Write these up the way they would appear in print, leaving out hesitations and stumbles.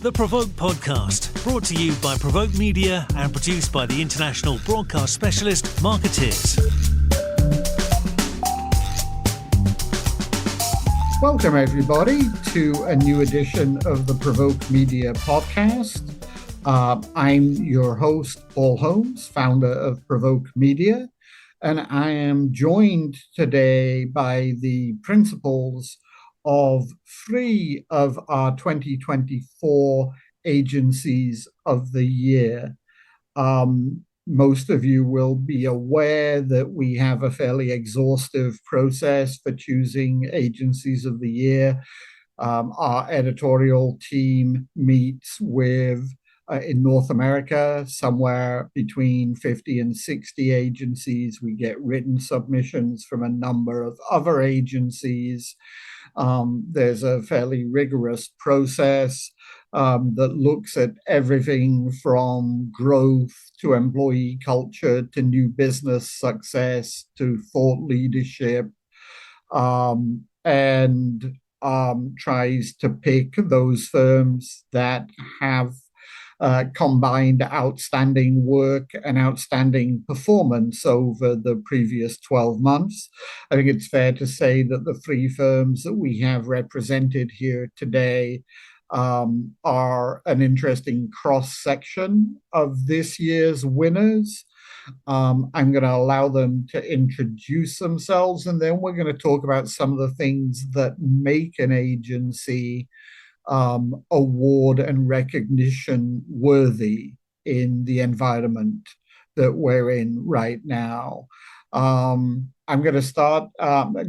The PRovoke Podcast, brought to you by PRovoke Media and produced by the international broadcast specialist Marketeers. Welcome, everybody, to a new edition of the PRovoke Media podcast. I'm your host, Paul Holmes, founder of PRovoke Media, and I am joined today by the principals of 3 of our 2024 agencies of the year. Most of you will be aware that we have a fairly exhaustive process for choosing agencies of the year. Our editorial team meets with, in North America, somewhere between 50 and 60 agencies. We get written submissions from a number of other agencies. There's a fairly rigorous process that looks at everything from growth to employee culture to new business success to thought leadership, and tries to pick those firms that have combined outstanding work and outstanding performance over the previous 12 months. I think it's fair to say that the 3 firms that we have represented here today are an interesting cross-section of this year's winners. I'm going to allow them to introduce themselves, and then we're going to talk about some of the things that make an agency award and recognition worthy in the environment that we're in right now. I'm going to start,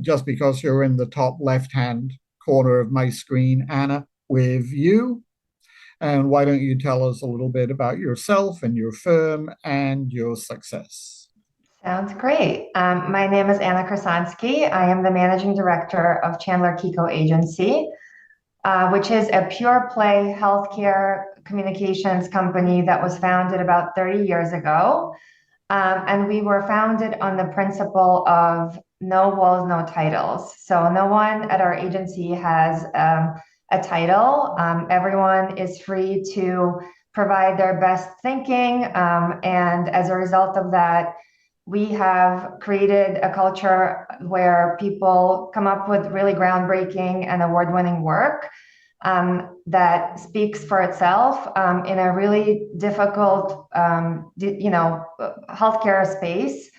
just because you're in the top left-hand corner of my screen, Anna, with you. And why don't you tell us a little bit about yourself and your firm and your success? Sounds great. My name is Anna Krasansky. I am the managing director of Chandler Chicco Agency, which is a pure play healthcare communications company that was founded about 30 years ago. And we were founded on the principle of no walls, no titles. So no one at our agency has a title. Everyone is free to provide their best thinking. And as a result of that, we have created a culture where people come up with really groundbreaking and award-winning work that speaks for itself in a really difficult, healthcare space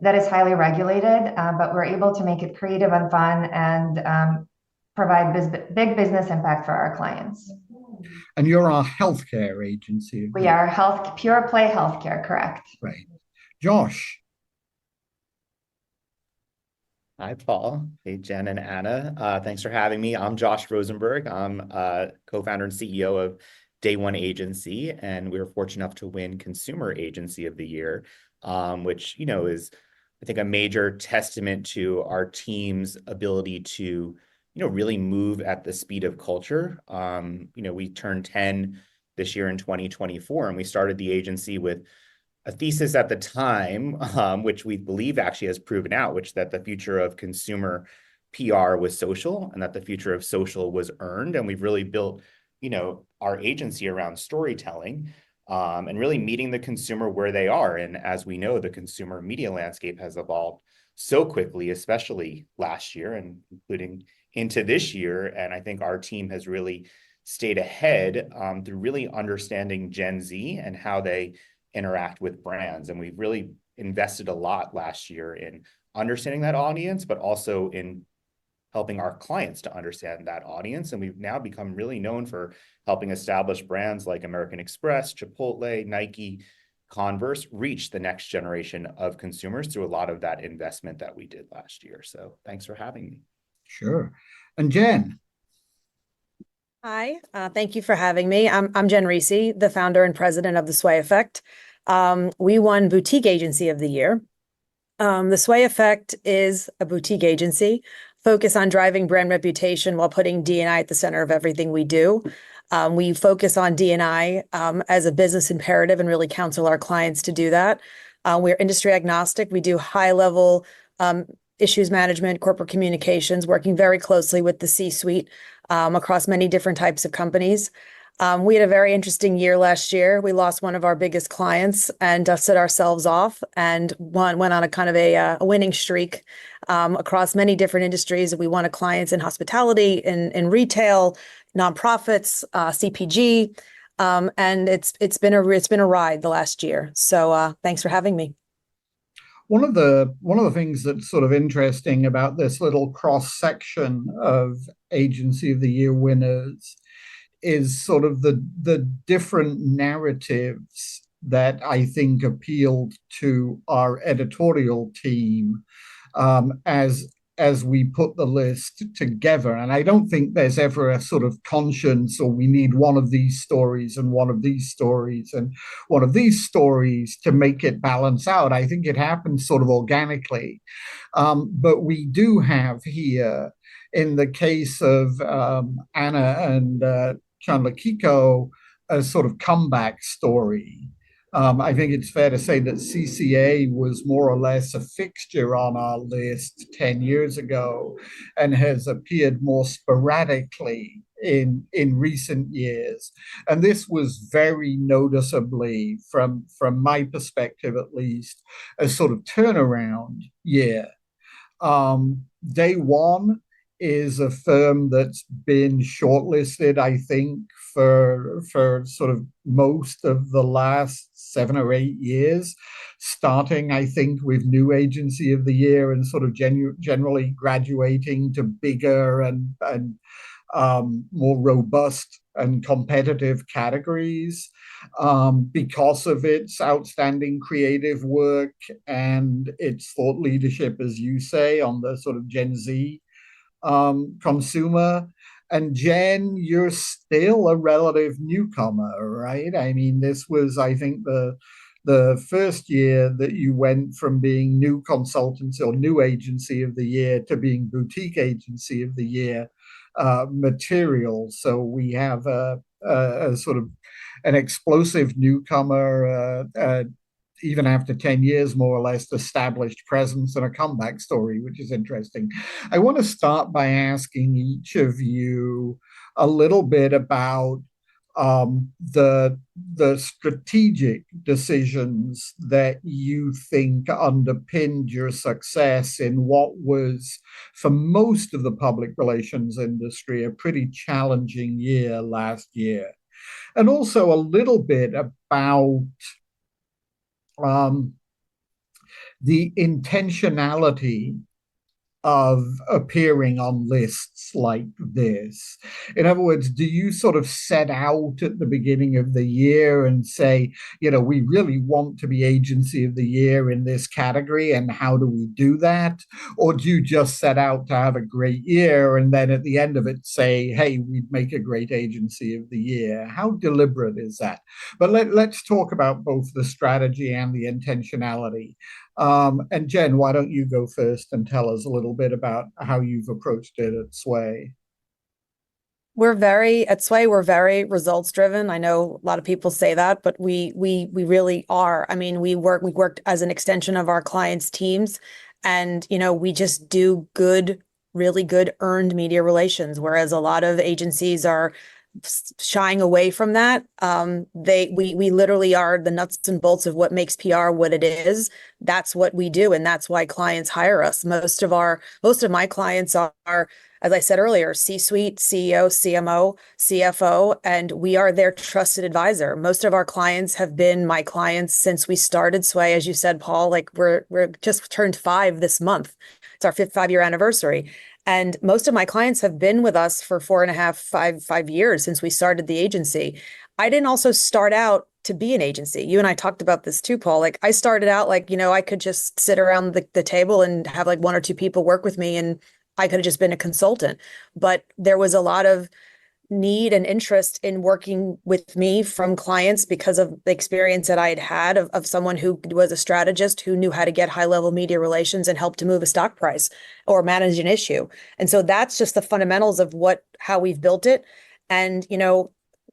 that is highly regulated, but we're able to make it creative and fun and provide big business impact for our clients. And you're our healthcare agency. We are pure play healthcare, correct? Right. Josh. Hi, Paul. Hey, Jen and Anna. Thanks for having me. I'm Josh Rosenberg. I'm co-founder and CEO of Day One Agency, and we were fortunate enough to win Consumer Agency of the Year, which, is, I think, a major testament to our team's ability to, really move at the speed of culture. We turned 10 this year in 2024, and we started the agency with a thesis at the time, which we believe actually has proven out, which that the future of consumer PR was social and that the future of social was earned. And we've really built, our agency around storytelling and really meeting the consumer where they are. And as we know, the consumer media landscape has evolved so quickly, especially last year and including into this year. And I think our team has really stayed ahead through really understanding Gen Z and how they interact with brands. And we've really invested a lot last year in understanding that audience, but also in helping our clients to understand that audience. And we've now become really known for helping establish brands like American Express, Chipotle, Nike, Converse reach the next generation of consumers through a lot of that investment that we did last year. So thanks for having me. Sure. And Jen. Hi, thank you for having me. I'm Jen Reese, the founder and president of The Sway Effect. We won Boutique Agency of the Year. The Sway Effect is a boutique agency focused on driving brand reputation while putting D&I at the center of everything we do. We focus on D&I as a business imperative and really counsel our clients to do that. We're industry agnostic. We do high-level issues management, corporate communications, working very closely with the C-suite across many different types of companies. We had a very interesting year last year. We lost one of our biggest clients and dusted ourselves off and went on a kind of a winning streak across many different industries. We won clients in hospitality, in retail, nonprofits, CPG, and it's been a ride the last year. So thanks for having me. One of the things that's sort of interesting about this little cross section of Agency of the Year winners is sort of the different narratives that I think appealed to our editorial team as we put the list together. And I don't think there's ever a sort of conscience, or we need one of these stories and one of these stories and one of these stories to make it balance out. I think it happens sort of organically. But we do have here, in the case of Anna and Chandler Chicco, a sort of comeback story. I think it's fair to say that CCA was more or less a fixture on our list 10 years ago and has appeared more sporadically in recent years. And this was very noticeably, from my perspective at least, a sort of turnaround year. Day One is a firm that's been shortlisted, I think, for sort of most of the last 7 or 8 years, starting, I think, with New Agency of the Year and sort of generally graduating to bigger and more robust and competitive categories because of its outstanding creative work and its thought leadership, as you say, on the sort of Gen Z consumer. And Jen, you're still a relative newcomer, right? I mean, this was, I think, the first year that you went from being new consultancy or new agency of the year to being boutique agency of the year material. So we have a sort of an explosive newcomer, even after 10 years, more or less, established presence and a comeback story, which is interesting. I want to start by asking each of you a little bit about the strategic decisions that you think underpinned your success in what was, for most of the public relations industry, a pretty challenging year last year. And also a little bit about the intentionality of appearing on lists like this. In other words, do you sort of set out at the beginning of the year and say, we really want to be agency of the year in this category, and how do we do that? Or do you just set out to have a great year and then at the end of it say, hey, we'd make a great agency of the year? How deliberate is that? But let's talk about both the strategy and the intentionality. And Jen, why don't you go first and tell us a little bit about how you've approached it at Sway? At Sway, we're very results driven. I know a lot of people say that, but we really are. I mean, we worked as an extension of our clients' teams, and we just do really good earned media relations, whereas a lot of agencies are shying away from that. We literally are the nuts and bolts of what makes PR what it is. That's what we do, and that's why clients hire us. Most of my clients are, as I said earlier, C-suite, CEO, CMO, CFO, and we are their trusted advisor. Most of our clients have been my clients since we started Sway. As you said, Paul, like we're just turned 5 this month. It's our 5-year anniversary. And most of my clients have been with us for 4.5, 5 years since we started the agency. I didn't also start out to be an agency. You and I talked about this too, Paul. Like I started out like, I could just sit around the table and have like 1 or 2 people work with me, and I could have just been a consultant. But there was a lot of need and interest in working with me from clients because of the experience that I had of someone who was a strategist who knew how to get high-level media relations and help to move a stock price or manage an issue. And so that's just the fundamentals of how we've built it. And,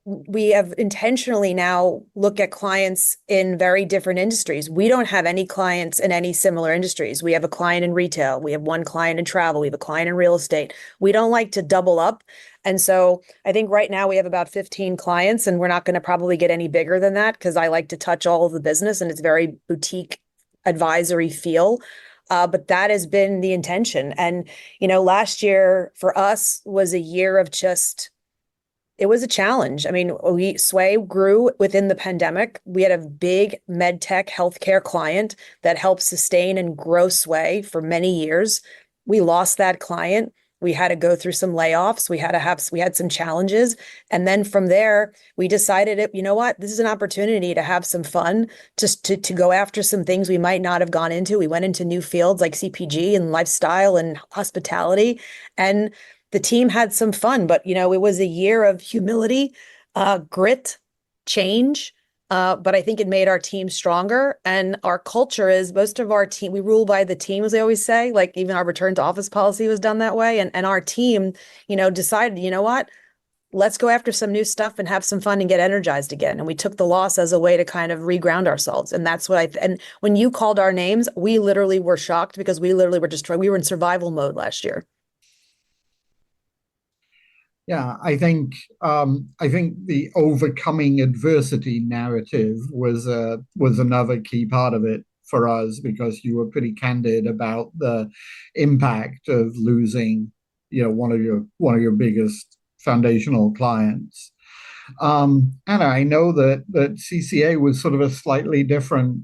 we have intentionally now look at clients in very different industries. We don't have any clients in any similar industries. We have a client in retail. We have one client in travel. We have a client in real estate. We don't like to double up. And so I think right now we have about 15 clients, and we're not going to probably get any bigger than that because I like to touch all of the business and it's very boutique advisory feel. But that has been the intention. And, last year for us was a year of it was a challenge. I mean, Sway grew within the pandemic. We had a big med tech healthcare client that helped sustain and grow Sway for many years. We lost that client. We had to go through some layoffs. We had some challenges. And then from there, we decided, you know what, this is an opportunity to have some fun, just to go after some things we might not have gone into. We went into new fields like CPG and lifestyle and hospitality, and the team had some fun. But, it was a year of humility, grit, change. But I think it made our team stronger, and our culture is most of our team, we rule by the team, as they always say, like even our return to office policy was done that way. And our team, decided, you know what, let's go after some new stuff and have some fun and get energized again. And we took the loss as a way to kind of reground ourselves. And that's what and when you called our names, we literally were shocked because we literally were we were in survival mode last year. Yeah, I think the overcoming adversity narrative was another key part of it for us, because you were pretty candid about the impact of losing, one of your biggest foundational clients. Anna, I know that CCA was sort of a slightly different.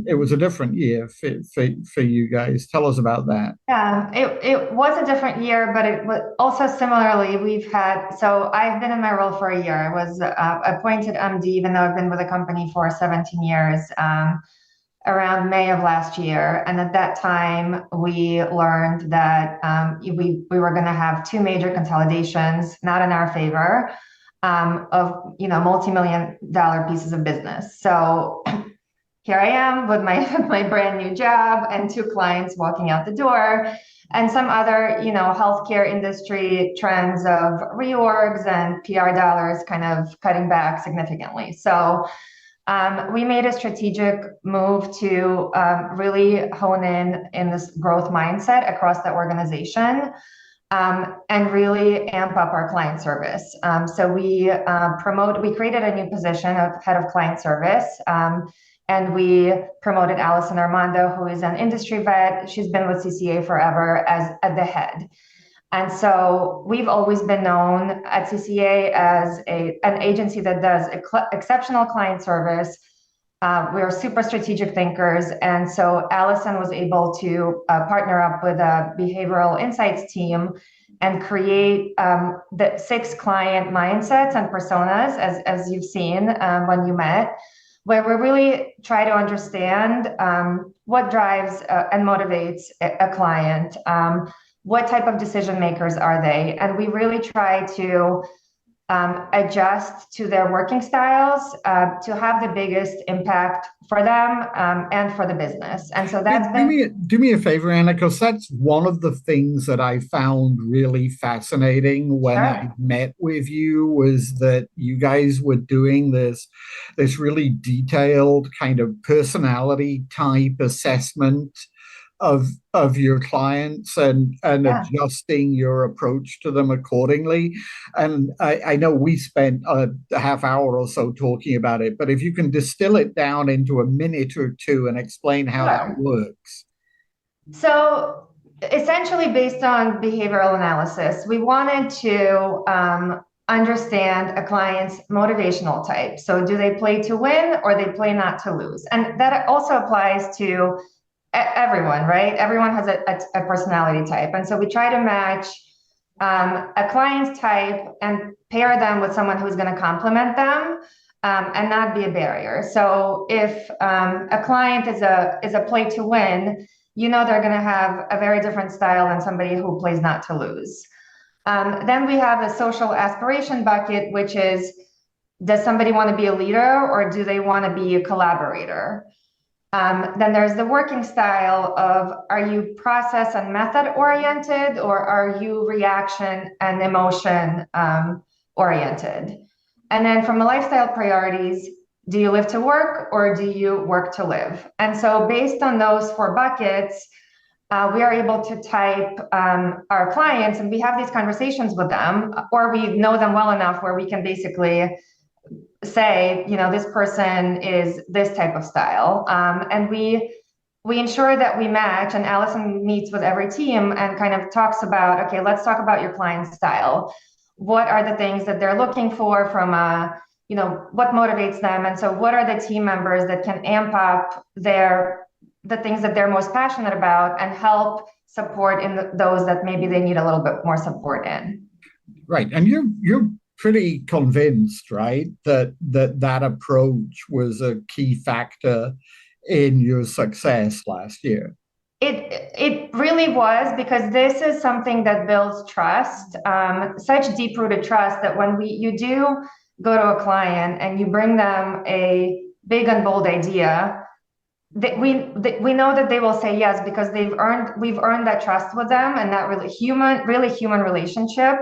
It was a different year for you guys. Tell us about that. Yeah, it was a different year, but it was also similarly, so I've been in my role for a year. I was appointed MD, even though I've been with the company for 17 years, around May of last year. And at that time, we learned that we were going to have two major consolidations, not in our favor, of multi-million-dollar pieces of business. So here I am with my brand new job and two clients walking out the door, and some other, healthcare industry trends of reorgs and PR dollars kind of cutting back significantly. So we made a strategic move to really hone in this growth mindset across the organization, and really amp up our client service. So we created a new position of head of client service. And we promoted Allison Armando, who is an industry vet. She's been with CCA forever, as at the head. And so we've always been known at CCA as an agency that does exceptional client service. We're super strategic thinkers. And so Allison was able to partner up with a behavioral insights team and create the 6 client mindsets and personas, as you've seen when you met, where we really try to understand what drives and motivates a client, what type of decision makers are they, and we really try to adjust to their working styles to have the biggest impact for them and for the business. And so that's do me a favor, Anna, because that's one of the things that I found really fascinating when I met with you, was that you guys were doing this really detailed kind of personality type assessment of your clients and adjusting your approach to them accordingly. And I know we spent a half hour or so talking about it, but if you can distill it down into a minute or two and explain how that works. So essentially, based on behavioral analysis, we wanted to understand a client's motivational type. So do they play to win or they play not to lose? And that also applies to everyone, right? Everyone has a personality type. And so we try to match a client's type and pair them with someone who's going to complement them and not be a barrier. So if a client is a play to win, they're going to have a very different style than somebody who plays not to lose. Then we have a social aspiration bucket, which is, does somebody want to be a leader or do they want to be a collaborator? Then there's the working style of, are you process and method oriented or are you reaction and emotion oriented? And then from the lifestyle priorities, do you live to work or do you work to live? And so based on those 4 buckets, we are able to type our clients, and we have these conversations with them, or we know them well enough where we can basically say, this person is this type of style. And we ensure that we match, and Allison meets with every team and kind of talks about, okay, let's talk about your client's style. What are the things that they're looking for from what motivates them? And so what are the team members that can amp up the things that they're most passionate about and help support in those that maybe they need a little bit more support in. Right. And you're pretty convinced, right, that approach was a key factor in your success last year. It really was, because this is something that builds trust, such deep-rooted trust that when you do go to a client and you bring them a big and bold idea, that we know that they will say yes, because we've earned that trust with them, and that really human relationship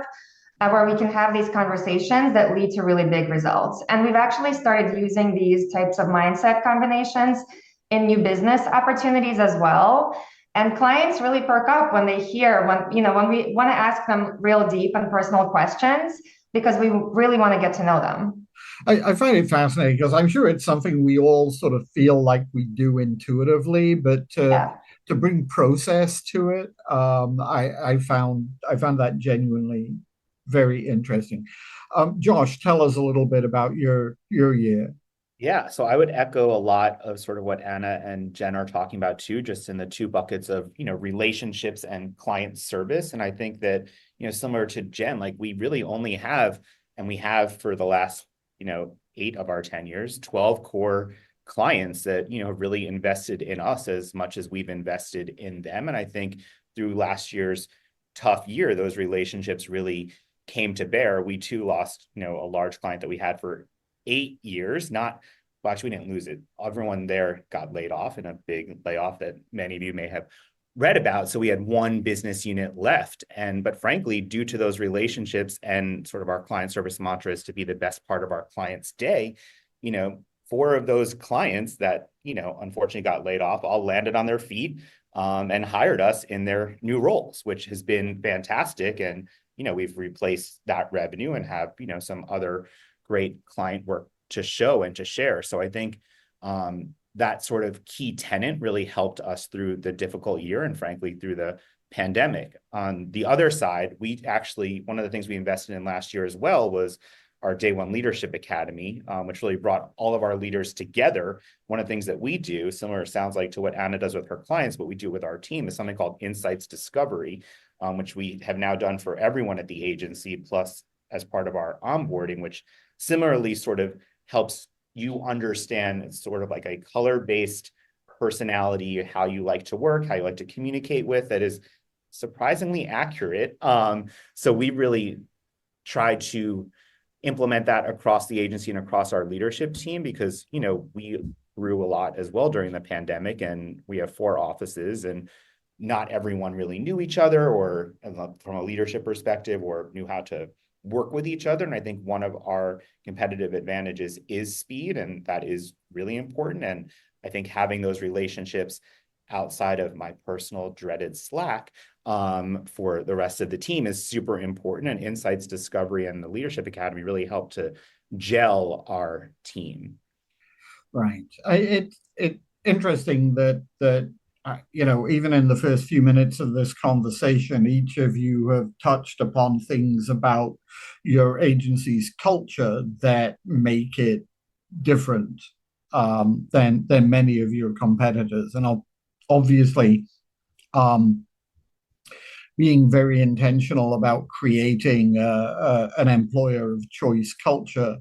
where we can have these conversations that lead to really big results. And we've actually started using these types of mindset combinations in new business opportunities as well. And clients really perk up when they hear, when we want to ask them real deep and personal questions, because we really want to get to know them. I find it fascinating because I'm sure it's something we all sort of feel like we do intuitively, but to bring process to it, I found that genuinely very interesting. Josh, tell us a little bit about your year. Yeah, so I would echo a lot of sort of what Anna and Jen are talking about too, just in the 2 buckets of, relationships and client service. And I think that, similar to Jen, like we really only have, and we have for the last, 8 of our 10 years, 12 core clients that, really invested in us as much as we've invested in them. And I think through last year's tough year, those relationships really came to bear. We too lost, a large client that we had for 8 years. Actually, we didn't lose it. Everyone there got laid off in a big layoff that many of you may have read about. So we had 1 business unit left. But frankly, due to those relationships and sort of our client service mantra is to be the best part of our client's day, 4 of those clients that, unfortunately got laid off all landed on their feet and hired us in their new roles, which has been fantastic. And, we've replaced that revenue and have, some other great client work to show and to share. So I think that sort of key tenet really helped us through the difficult year and frankly through the pandemic. On the other side, one of the things we invested in last year as well was our Day One Leadership Academy, which really brought all of our leaders together. One of the things that we do, similar sounds like to what Anna does with her clients, but we do with our team, is something called Insights Discovery, which we have now done for everyone at the agency, plus as part of our onboarding, which similarly sort of helps you understand sort of like a color-based personality, how you like to work, how you like to communicate with, that is surprisingly accurate. So we really try to implement that across the agency and across our leadership team because, we grew a lot as well during the pandemic, and we have 4 offices, and not everyone really knew each other or from a leadership perspective or knew how to work with each other. And I think one of our competitive advantages is speed, and that is really important. And I think having those relationships outside of my personal dreaded Slack for the rest of the team is super important. And Insights Discovery and the Leadership Academy really helped to gel our team. Right. It's interesting that even in the first few minutes of this conversation, each of you have touched upon things about your agency's culture that make it different than many of your competitors. And obviously, being very intentional about creating an employer of choice culture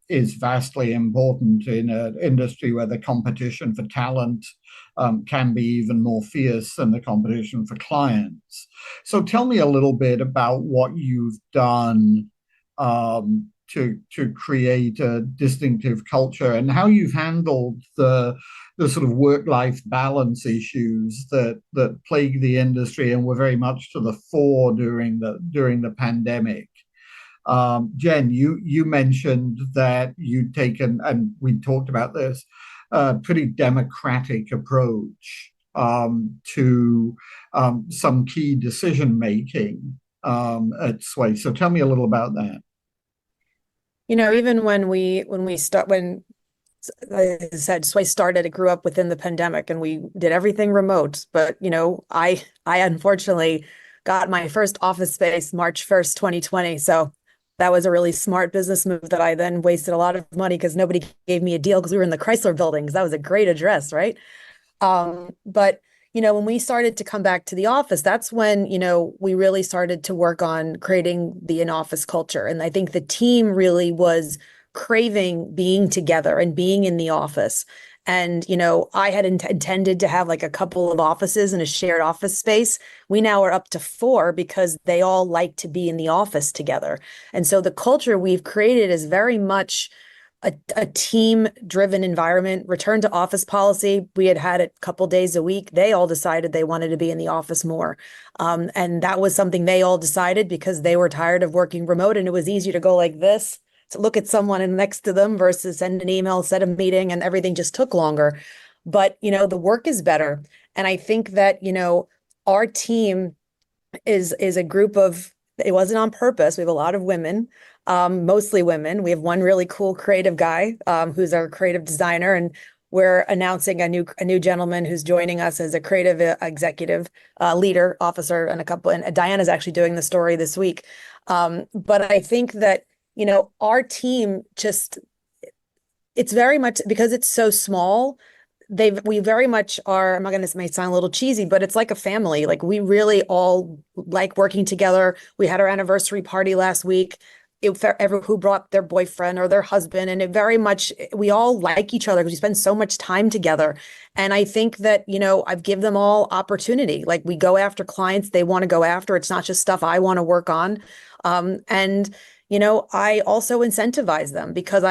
is vastly important in an industry where the competition for talent can be even more fierce than the competition for clients. So tell me a little bit about what you've done to create a distinctive culture and how you've handled the sort of work-life balance issues that plague the industry and were very much to the fore during the pandemic. Jen, you mentioned that you'd taken, and we talked about this, a pretty democratic approach to some key decision making at Sway. So tell me a little about that. Even when like I said, Sway started, it grew up within the pandemic and we did everything remote. But, I unfortunately got my first office space March 1st, 2020. So that was a really smart business move that I then wasted a lot of money because nobody gave me a deal because we were in the Chrysler building because that was a great address, right? But when we started to come back to the office, that's when, we really started to work on creating the in-office culture. And I think the team really was craving being together and being in the office. And, I had intended to have like a couple of offices and a shared office space. We now are up to 4 because they all like to be in the office together. And so the culture we've created is very much a team-driven environment. Return to office policy, we had it a couple days a week. They all decided they wanted to be in the office more. And that was something they all decided because they were tired of working remote, and it was easier to go like this, to look at someone next to them versus send an email, set a meeting, and everything just took longer. But, the work is better. And I think that, our team is a group of, it wasn't on purpose. We have a lot of women, mostly women. We have one really cool creative guy, who's our creative designer, and we're announcing a new gentleman who's joining us as a creative executive leader officer, and Diana's actually doing the story this week. But I think that, our team it's very much because it's so small. We very much are, I'm not going to may sound a little cheesy, but it's like a family. Like we really all like working together. We had our anniversary party last week. Everyone who brought their boyfriend or their husband, and it very much, we all like each other because we spend so much time together. And I think that, I've given them all opportunity. Like we go after clients they want to go after. It's not just stuff I want to work on. And I also incentivize them because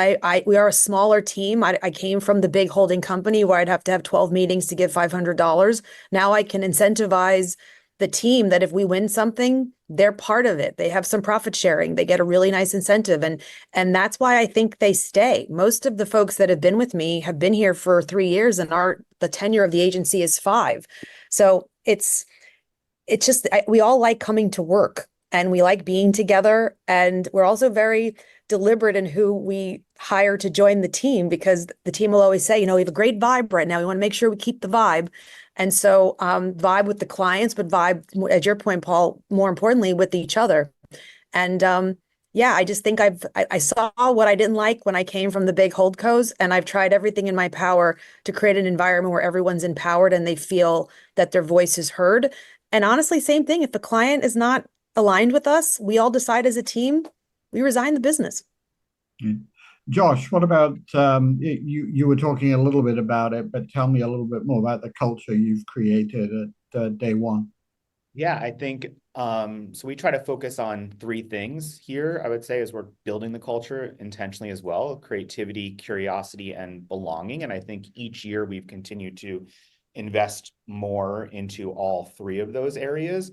we are a smaller team. I came from the big holding company where I'd have to have 12 meetings to give $500. Now I can incentivize the team that if we win something, they're part of it. They have some profit sharing. They get a really nice incentive. And that's why I think they stay. Most of the folks that have been with me have been here for 3 years, and the tenure of the agency is 5. So it's just, we all like coming to work. And we like being together. And we're also very deliberate in who we hire to join the team because the team will always say, we have a great vibe right now. We want to make sure we keep the vibe. And so vibe with the clients, but vibe, at your point, Paul, more importantly, with each other. And I just think I saw what I didn't like when I came from the big holdcos, and I've tried everything in my power to create an environment where everyone's empowered and they feel that their voice is heard. And honestly, same thing. If the client is not aligned with us, we all decide as a team, we resign the business. Josh, what about you were talking a little bit about it, but tell me a little bit more about the culture you've created at Day One. Yeah, I think so we try to focus on 3 things here, I would say, as we're building the culture intentionally as well: creativity, curiosity, and belonging. And I think each year we've continued to invest more into all 3 of those areas.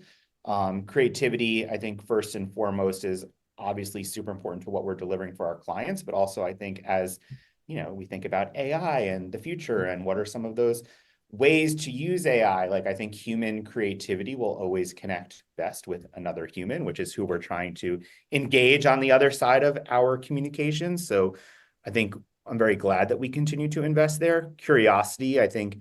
Creativity, I think first and foremost, is obviously super important to what we're delivering for our clients, but also I think as, we think about AI and the future and what are some of those ways to use AI, like I think human creativity will always connect best with another human, which is who we're trying to engage on the other side of our communications. So I think I'm very glad that we continue to invest there. Curiosity, I think,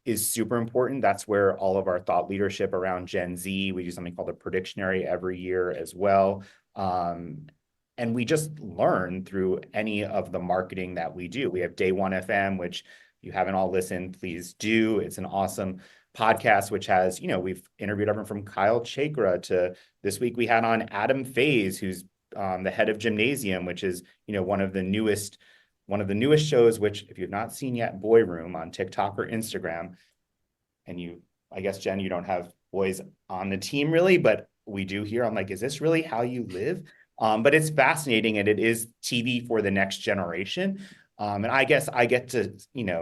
is super important. That's where all of our thought leadership around Gen Z, we do something called a predictionary every year as well. And we just learn through any of the marketing that we do. We have Day One FM, which if you haven't all listened, please do. It's an awesome podcast, which has, we've interviewed everyone from Kyle Chakra to this week we had on Adam Faze, who's the head of Gymnasium, which is, one of the newest shows, which if you've not seen yet, Boy Room on TikTok or Instagram. And I guess, Jen, you don't have boys on the team really, but we do here. I'm like, is this really how you live? But it's fascinating, and it is TV for the next generation. And I guess I get to,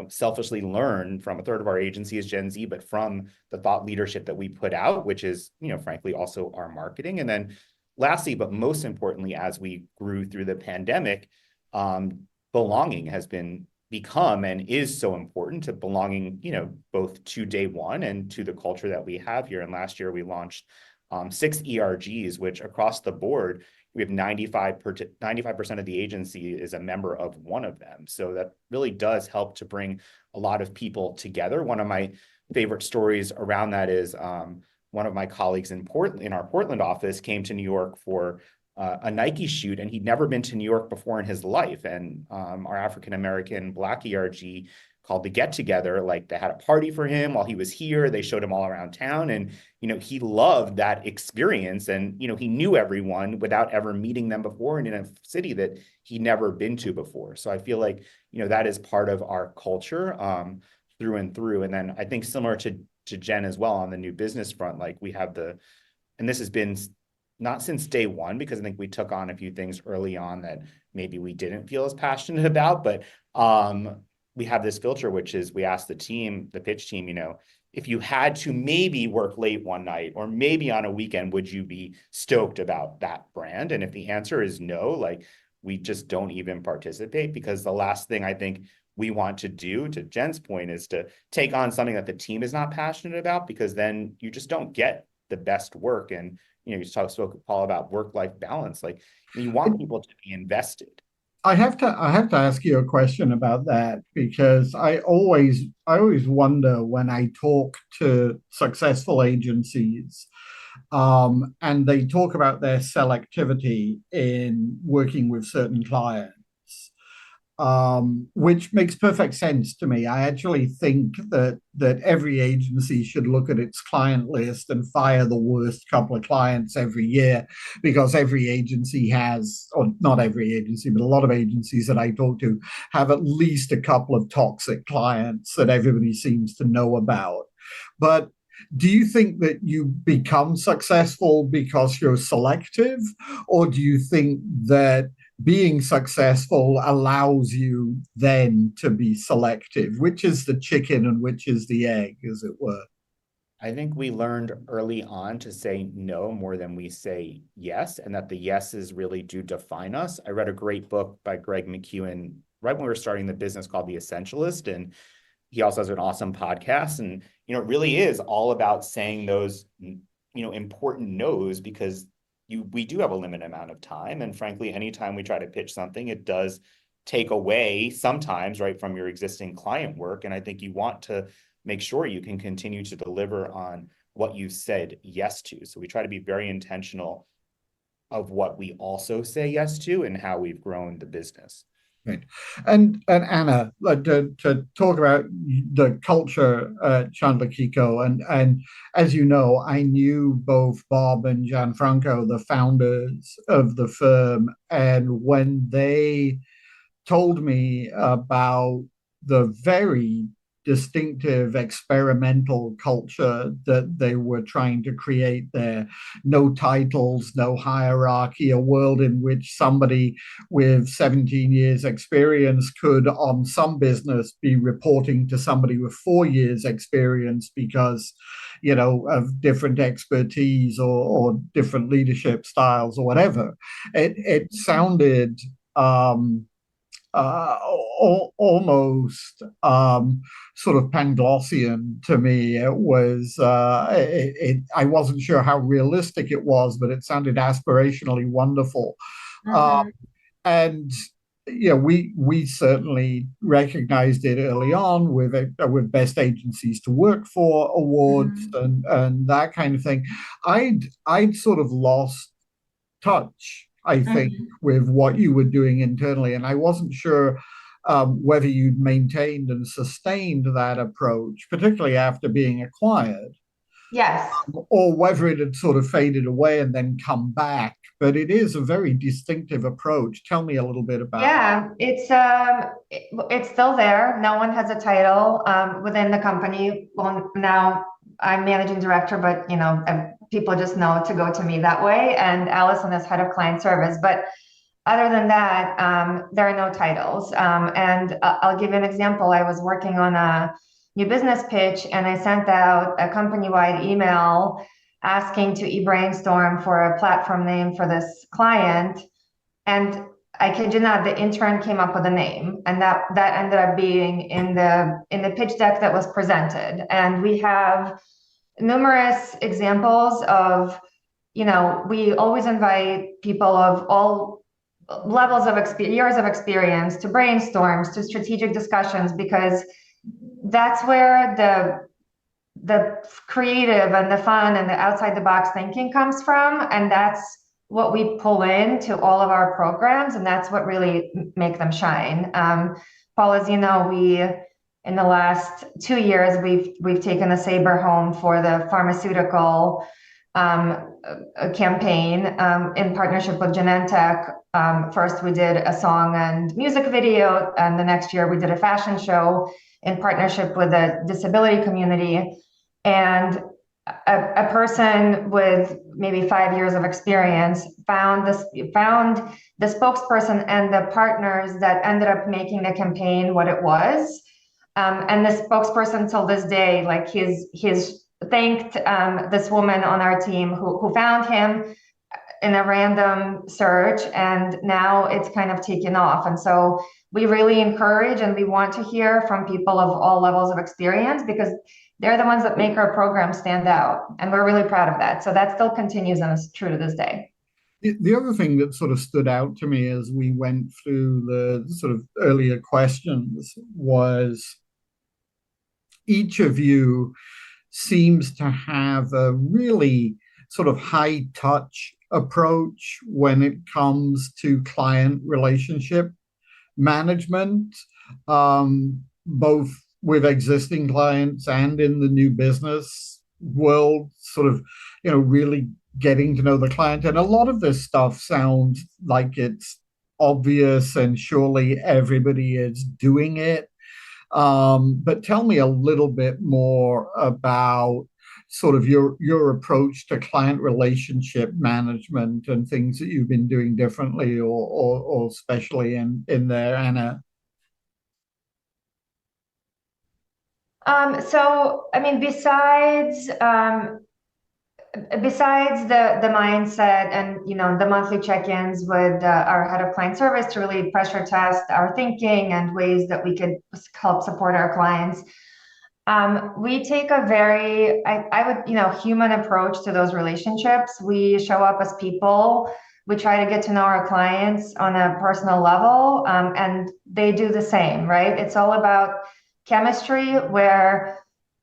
selfishly learn from a third of our agency is Gen Z, but from the thought leadership that we put out, which is, frankly, also our marketing. And then lastly, but most importantly, as we grew through the pandemic, belonging has become and is so important to belonging, both to Day One and to the culture that we have here. And last year we launched 6 ERGs, which across the board, we have 95% of the agency is a member of one of them. So that really does help to bring a lot of people together. One of my favorite stories around that is one of my colleagues in our Portland office came to New York for a Nike shoot, and he'd never been to New York before in his life. And our African-American Black ERG called the Get Together, like they had a party for him while he was here. They showed him all around town, and he loved that experience. And he knew everyone without ever meeting them before, and in a city that he'd never been to before. So I feel like that is part of our culture through and through. And then I think similar to Jen as well on the new business front, like we have and this has been not since day one, because I think we took on a few things early on that maybe we didn't feel as passionate about, but we have this filter, which is we asked the pitch team, if you had to maybe work late one night or maybe on a weekend, would you be stoked about that brand? And if the answer is no, like we just don't even participate, because the last thing I think we want to do, to Jen's point, is to take on something that the team is not passionate about, because then you just don't get the best work. And you spoke, Paul, about work-life balance. Like you want people to be invested. I have to ask you a question about that, because I always wonder when I talk to successful agencies, and they talk about their selectivity in working with certain clients, which makes perfect sense to me. I actually think that every agency should look at its client list and fire the worst couple of clients every year, because every agency has, or not every agency, but a lot of agencies that I talk to have at least a couple of toxic clients that everybody seems to know about. But do you think that you become successful because you're selective, or do you think that being successful allows you then to be selective? Which is the chicken and which is the egg, as it were? I think we learned early on to say no more than we say yes, and that the yeses really do define us. I read a great book by Greg McKeown right when we were starting the business called The Essentialist, and he also has an awesome podcast. And it really is all about saying those important no's, because we do have a limited amount of time. And frankly, anytime we try to pitch something, it does take away sometimes, right, from your existing client work. And I think you want to make sure you can continue to deliver on what you've said yes to. So we try to be very intentional of what we also say yes to and how we've grown the business. Right. And Anna, to talk about the culture at Chandler Chicco, and as you know, I knew both Bob and Gianfranco, the founders of the firm, and when they told me about the very distinctive experimental culture that they were trying to create there, no titles, no hierarchy, a world in which somebody with 17 years experience could on some business be reporting to somebody with 4 years experience because of different expertise or different leadership styles or whatever. It sounded almost sort of Panglossian to me. It was I wasn't sure how realistic it was, but it sounded aspirationally wonderful. And we certainly recognized it early on with Best Agencies to Work For awards and that kind of thing. I'd sort of lost touch, I think, with what you were doing internally. And I wasn't sure whether you'd maintained and sustained that approach, particularly after being acquired. Yes. Or whether it had sort of faded away and then come back. But it is a very distinctive approach. Tell me a little bit about it. It's still there. No one has a title within the company. Well, now I'm managing director, but people just know to go to me that way. And Allison is head of client service. But other than that, there are no titles. And I'll give you an example. I was working on a new business pitch, and I sent out a company-wide email asking to e-brainstorm for a platform name for this client. And I kid you not, the intern came up with a name, and that ended up being in the pitch deck that was presented. And we have numerous examples of, we always invite people of all levels of years of experience to brainstorms, to strategic discussions, because that's where the creative and the fun and the outside the box thinking comes from. And that's what we pull into all of our programs, and that's what really make them shine. Paul, as you know, in the last 2 years, we've taken a Sabre home for the pharmaceutical campaign in partnership with Genentech. First, we did a song and music video, and the next year we did a fashion show in partnership with the disability community. And a person with maybe 5 years of experience found the spokesperson and the partners that ended up making the campaign what it was. And the spokesperson till this day, like he's thanked this woman on our team who found him in a random search, and now it's kind of taken off. And so we really encourage and we want to hear from people of all levels of experience, because they're the ones that make our program stand out. And we're really proud of that. So that still continues and is true to this day. The other thing that sort of stood out to me as we went through the sort of earlier questions was each of you seems to have a really sort of high touch approach when it comes to client relationship management, both with existing clients and in the new business world, sort of, really getting to know the client. And a lot of this stuff sounds like it's obvious and surely everybody is doing it. But tell me a little bit more about sort of your approach to client relationship management and things that you've been doing differently or especially in there, Anna. So, I mean, besides the mindset and, the monthly check-ins with our head of client service to really pressure test our thinking and ways that we could help support our clients, we take a very, human approach to those relationships. We show up as people. We try to get to know our clients on a personal level, and they do the same, right? It's all about chemistry, where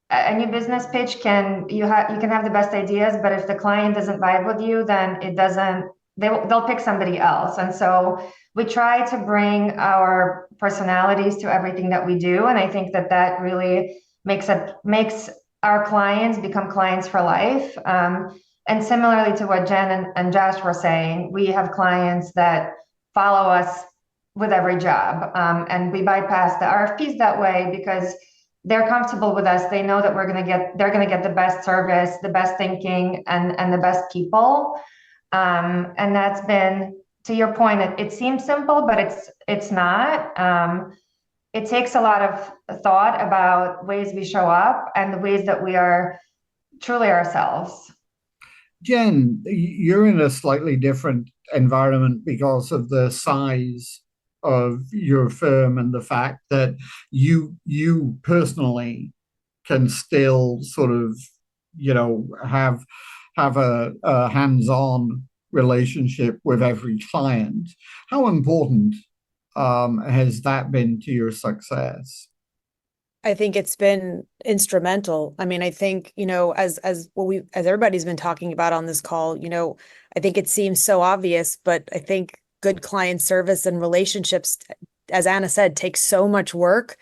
a new business pitch you can have the best ideas, but if the client doesn't vibe with you, then they'll pick somebody else. And so we try to bring our personalities to everything that we do, and I think that really makes our clients become clients for life. And similarly to what Jen and Josh were saying, we have clients that follow us with every job, and we bypass the RFPs that way because they're comfortable with us. They know that they're going to get the best service, the best thinking, and the best people. And that's been, to your point, it seems simple, but it's not. It takes a lot of thought about ways we show up and the ways that we are truly ourselves. Jen, you're in a slightly different environment because of the size of your firm and the fact that you personally can still sort of, have a hands-on relationship with every client. How important has that been to your success? I think it's been instrumental. I mean, I think, as everybody's been talking about on this call, I think it seems so obvious, but I think good client service and relationships, as Anna said, takes so much work,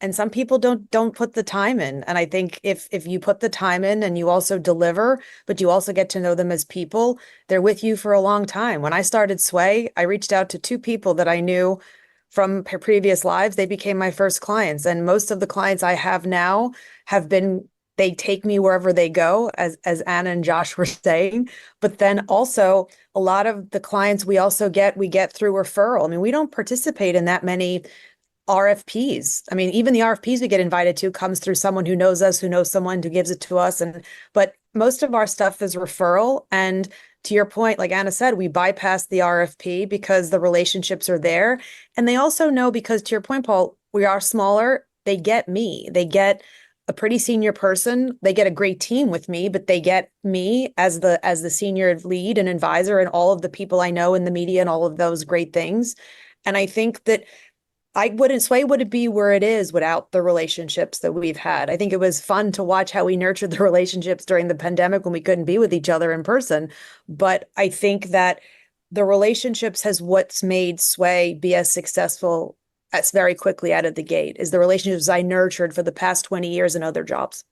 and some people don't put the time in. And I think if you put the time in and you also deliver, but you also get to know them as people, they're with you for a long time. When I started Sway, I reached out to 2 people that I knew from previous lives. They became my first clients, and most of the clients I have now they take me wherever they go, as Anna and Josh were saying. But then also a lot of the clients we get through referral. I mean, we don't participate in that many RFPs. I mean, even the RFPs we get invited to comes through someone who knows us, who knows someone who gives it to us. But most of our stuff is referral. And to your point, like Anna said, we bypass the RFP because the relationships are there. And they also know, because to your point, Paul, we are smaller. They get me. They get a pretty senior person. They get a great team with me, but they get me as the senior lead and advisor and all of the people I know in the media and all of those great things. And I think that Sway wouldn't be where it is without the relationships that we've had. I think it was fun to watch how we nurtured the relationships during the pandemic when we couldn't be with each other in person. But I think that the relationships has what's made Sway be as successful as very quickly out of the gate, is the relationships I nurtured for the past 20 years in other jobs.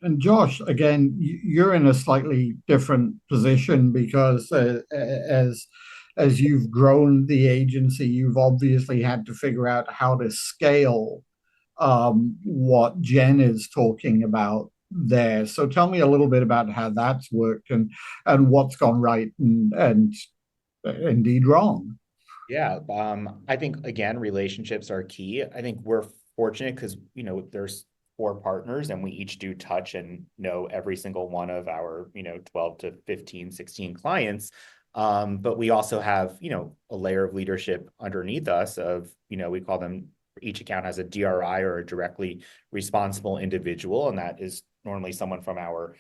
And Josh, again, you're in a slightly different position because as you've grown the agency, you've obviously had to figure out how to scale what Jen is talking about there. So tell me a little bit about how that's worked and what's gone right and indeed wrong. Yeah, I think, again, relationships are key. I think we're fortunate because, there's 4 partners and we each do touch and know every single one of our, 12 to 15, 16 clients. But we also have, a layer of leadership underneath us of, we call them, each account has a DRI, or a directly responsible individual. And that is normally someone from our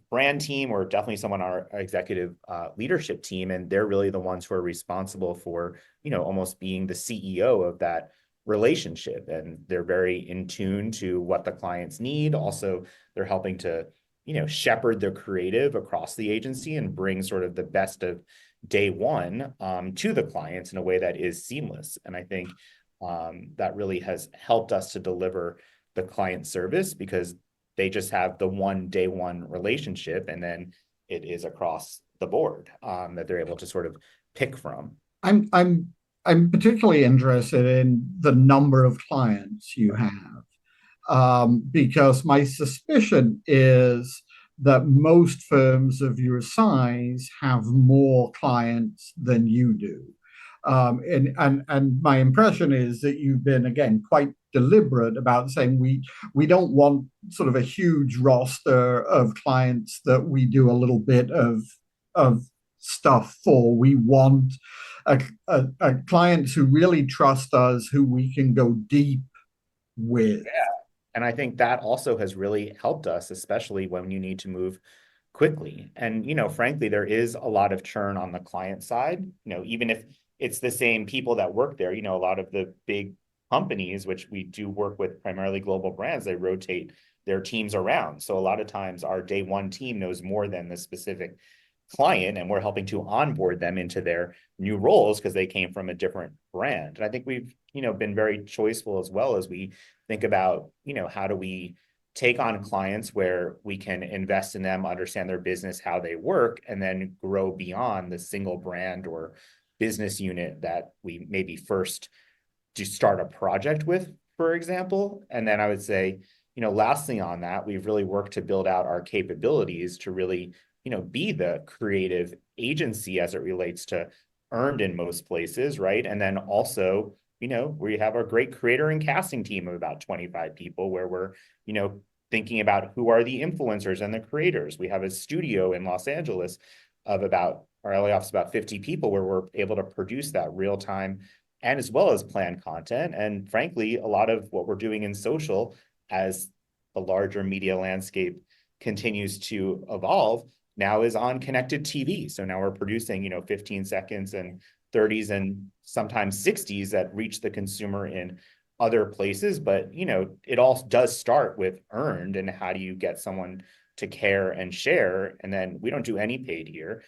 brand team, or definitely someone on our executive leadership team. And they're really the ones who are responsible for, almost being the CEO of that relationship. And they're very in tune to what the clients need. Also, they're helping to, shepherd the creative across the agency and bring sort of the best of day one to the clients in a way that is seamless. And I think that really has helped us to deliver the client service, because they just have the day one relationship, and then it is across the board that they're able to sort of pick from. I'm particularly interested in the number of clients you have, because my suspicion is that most firms of your size have more clients than you do. And my impression is that you've been, again, quite deliberate about saying we don't want sort of a huge roster of clients that we do a little bit of stuff for. We want a clients who really trust us, who we can go deep with. Yeah. And I think that also has really helped us, especially when you need to move quickly. And, frankly, there is a lot of churn on the client side, even if it's the same people that work there. A lot of the big companies, which we do work with, primarily global brands, they rotate their teams around. So a lot of times our day one team knows more than the specific client, and we're helping to onboard them into their new roles because they came from a different brand. And I think we've, been very choiceful as well, as we think about, how do we take on clients where we can invest in them, understand their business, how they work, and then grow beyond the single brand or business unit that we maybe first to start a project with, for example. And then I would say, lastly on that, we've really worked to build out our capabilities to really, be the creative agency as it relates to earned in most places, right? And then also, we have a great creator and casting team of about 25 people where we're, thinking about who are the influencers and the creators. We have a studio in Los Angeles of our LA office, about 50 people, where we're able to produce that real time and as well as planned content. And frankly, a lot of what we're doing in social, as the larger media landscape continues to evolve, now is on connected TV. So now we're producing, 15 seconds and 30s and sometimes 60s that reach the consumer in other places. But, it all does start with earned, and how do you get someone to care and share? And then we don't do any paid here,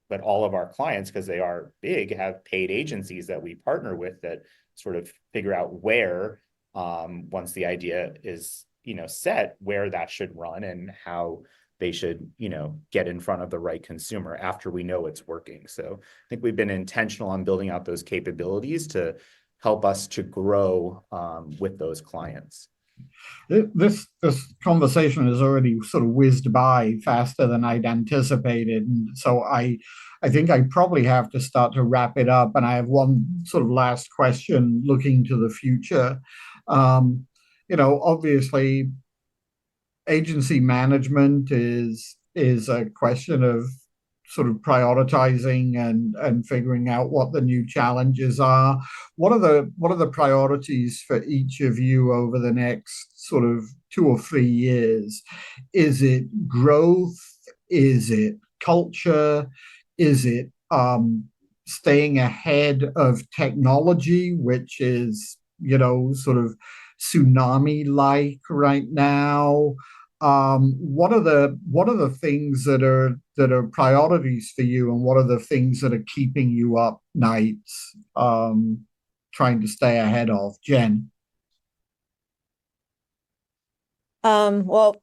but all of our clients, because they are big, have paid agencies that we partner with that sort of figure out where, once the idea is, set, where that should run and how they should, get in front of the right consumer after we know it's working. So I think we've been intentional on building out those capabilities to help us to grow with those clients. This conversation has already sort of whizzed by faster than I'd anticipated, and so I think I probably have to start to wrap it up. And I have one sort of last question, looking to the future. Um, Obviously, agency management is a question of sort of prioritizing and figuring out what the new challenges are. What are the priorities for each of you over the next sort of 2 or 3 years? Is it growth? Is it culture? Is it staying ahead of technology, which is sort of tsunami like right now? What are the things that are priorities for you, and what are the things that are keeping you up nights, trying to stay ahead of? Jen? Well,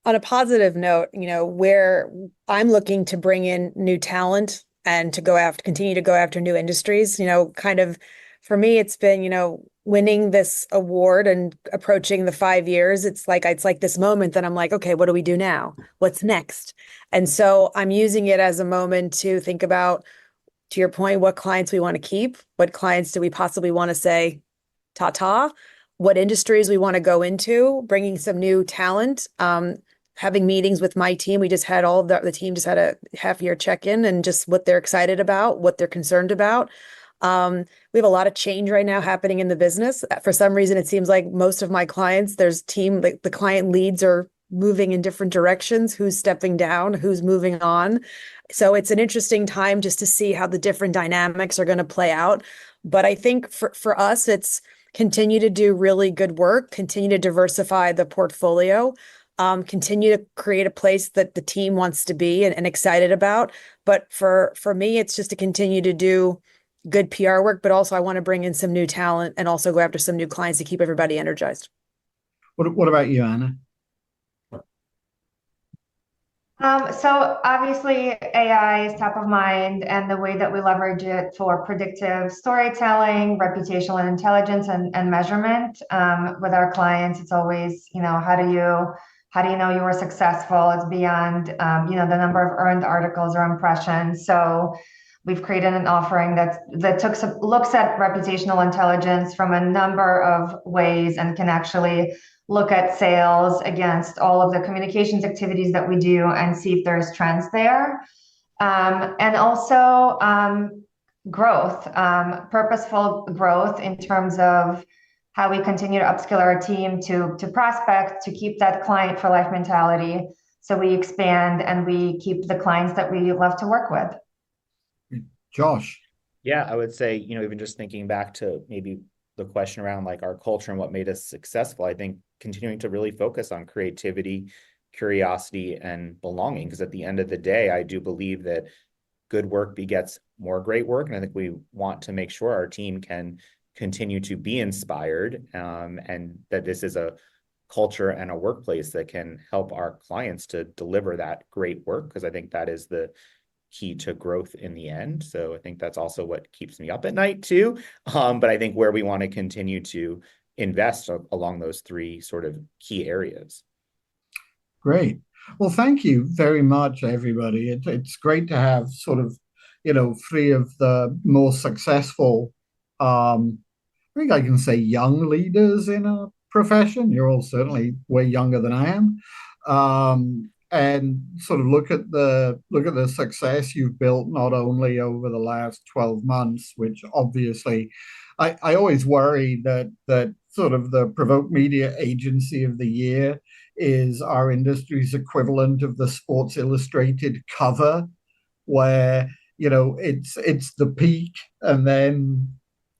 on a positive note, where I'm looking to bring in new talent and to continue to go after new industries, kind of for me, it's been, winning this award and approaching the 5 years. It's like this moment that I'm like, okay, what do we do now? What's next? And so I'm using it as a moment to think about, to your point, what clients we want to keep, what clients do we possibly want to say ta-ta, what industries we want to go into, bringing some new talent, having meetings with my team. We just had the team just had a half-year check-in and just what they're excited about, what they're concerned about. We have a lot of change right now happening in the business. For some reason, it seems like most of my clients, the client leads are moving in different directions, who's stepping down, who's moving on. So it's an interesting time just to see how the different dynamics are going to play out. But I think for us, it's continue to do really good work, continue to diversify the portfolio, continue to create a place that the team wants to be and excited about. But for me, it's just to continue to do good PR work, but also I want to bring in some new talent and also go after some new clients to keep everybody energized. What about you, Anna? So obviously AI is top of mind, and the way that we leverage it for predictive storytelling, reputational intelligence, and measurement with our clients. It's always, how do you know you were successful? It's beyond, the number of earned articles or impressions. So we've created an offering that looks at reputational intelligence from a number of ways and can actually look at sales against all of the communications activities that we do and see if there's trends there. And also growth, purposeful growth in terms of how we continue to upskill our team to prospect, to keep that client for life mentality. So we expand and we keep the clients that we love to work with. Josh? Yeah, I would say, even just thinking back to maybe the question around like our culture and what made us successful, I think continuing to really focus on creativity, curiosity, and belonging. Because at the end of the day, I do believe that good work begets more great work. And I think we want to make sure our team can continue to be inspired, and that this is a culture and a workplace that can help our clients to deliver that great work, because I think that is the key to growth in the end. So I think that's also what keeps me up at night too. But I think where we want to continue to invest along those three sort of key areas. Great. Well, thank you very much, everybody. It's great to have sort of, three of the most successful, I think I can say, young leaders in a profession. You're all certainly way younger than I am. And sort of look at the success you've built, not only over the last 12 months, which obviously I always worry that sort of the PRovoke Media Agency of the Year is our industry's equivalent of the Sports Illustrated cover, where it's the peak and then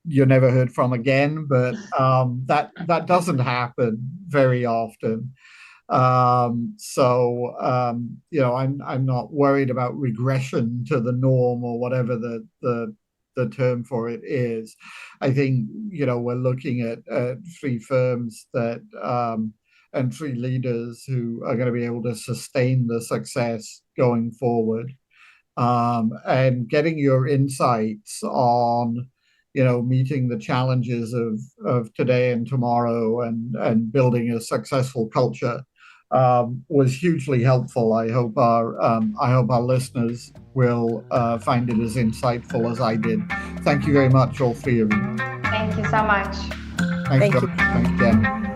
you're never heard from again. But that doesn't happen very often. So I'm not worried about regression to the norm or whatever the term for it is. I think we're looking at three firms that and three leaders who are going to be able to sustain the success going forward. And getting your insights on meeting the challenges of today and tomorrow and building a successful culture was hugely helpful. I hope our listeners will find it as insightful as I did. Thank you very much, all three of you. Thank you so much. Thanks, Thank you. Josh. Thanks, Jen.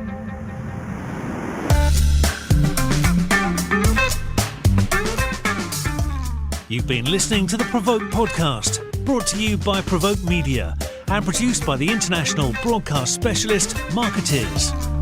You've been listening to the PRovoke podcast, brought to you by PRovoke Media and produced by the international broadcast specialist Marketeers.